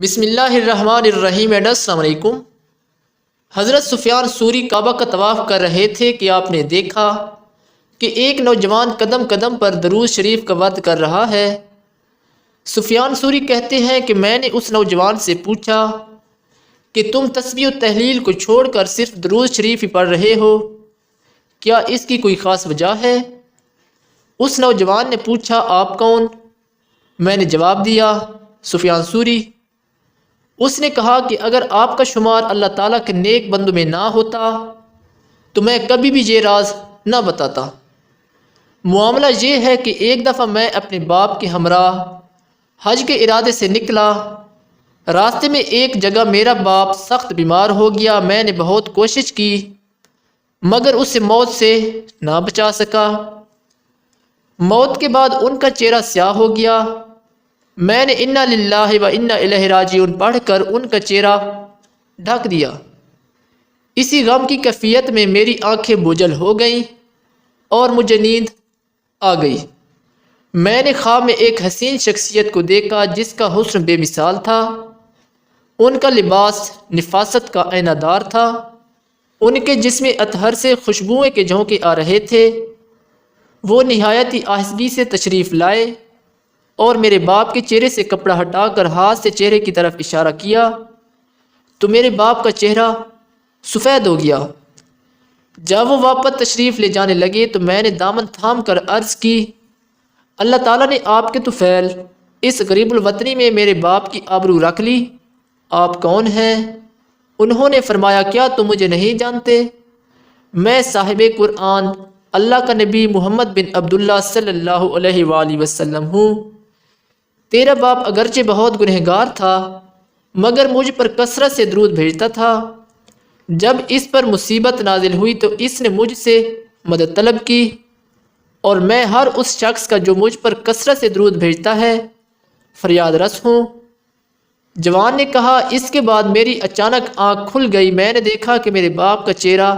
بسم اللہ الرحمن الرحیم۔ السلام علیکم۔ حضرت سفیان ثوری کعبہ کا طواف کر رہے تھے کہ آپ نے دیکھا کہ ایک نوجوان قدم قدم پر درود شریف کا ورد کر رہا ہے۔ سفیان ثوری کہتے ہیں کہ میں نے اس نوجوان سے پوچھا کہ تم تسبیح و تحلیل کو چھوڑ کر صرف درود شریف ہی پڑھ رہے ہو، کیا اس کی کوئی خاص وجہ ہے؟ اس نوجوان نے پوچھا آپ کون؟ میں نے جواب دیا سفیان ثوری۔ اس نے کہا کہ اگر آپ کا شمار اللہ تعالیٰ کے نیک بندوں میں نہ ہوتا تو میں کبھی بھی یہ راز نہ بتاتا۔ معاملہ یہ ہے کہ ایک دفعہ میں اپنے باپ کے ہمراہ حج کے ارادے سے نکلا۔ راستے میں ایک جگہ میرا باپ سخت بیمار ہو گیا۔ میں نے بہت کوشش کی مگر اسے موت سے نہ بچا سکا۔ موت کے بعد ان کا چہرہ سیاہ ہو گیا۔ میں نے انا للہ و انا الیہ راجعون پڑھ کر ان کا چہرہ ڈھک دیا۔ اسی غم کی کیفیت میں میری آنکھیں بوجھل ہو گئیں اور مجھے نیند آ گئی۔ میں نے خواب میں ایک حسین شخصیت کو دیکھا جس کا حسن بے مثال تھا۔ ان کا لباس نفاست کا آئینہ دار تھا۔ ان کے جسم اطہر سے خوشبوئیں کے جھونکے آ رہے تھے۔ وہ نہایت ہی آہستگی سے تشریف لائے اور میرے باپ کے چہرے سے کپڑا ہٹا کر ہاتھ سے چہرے کی طرف اشارہ کیا تو میرے باپ کا چہرہ سفید ہو گیا۔ جب وہ واپس تشریف لے جانے لگے تو میں نے دامن تھام کر عرض کی اللہ تعالیٰ نے آپ کے طفیل اس غریب الوطنی میں میرے باپ کی آبرو رکھ لی، آپ کون ہیں؟ انہوں نے فرمایا کیا تم مجھے نہیں جانتے؟ میں صاحب قرآن اللہ کا نبی محمد بن عبداللہ صلی اللہ علیہ وآلہ وسلم ہوں۔ تیرا باپ اگرچہ بہت گنہگار تھا مگر مجھ پر کثرت سے درود بھیجتا تھا۔ جب اس پر مصیبت نازل ہوئی تو اس نے مجھ سے مدد طلب کی اور میں ہر اس شخص کا جو مجھ پر کثرت سے درود بھیجتا ہے فریاد رس ہوں۔ جوان نے کہا اس کے بعد میری اچانک آنکھ کھل گئی۔ میں نے دیکھا کہ میرے باپ کا چہرہ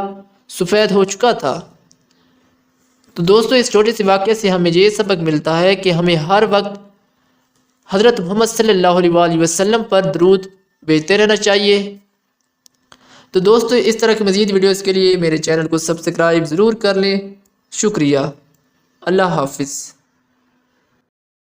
سفید ہو چکا تھا۔ تو دوستو اس چھوٹے سے واقعے سے ہمیں یہ سبق ملتا ہے کہ ہمیں ہر وقت حضرت محمد صلی اللہ علیہ وآلہ وسلم پر درود بھیجتے رہنا چاہیے۔ تو دوستو اس طرح کی مزید ویڈیوز کے لیے میرے چینل کو سبسکرائب ضرور کر لیں۔ شکریہ۔ اللہ حافظ۔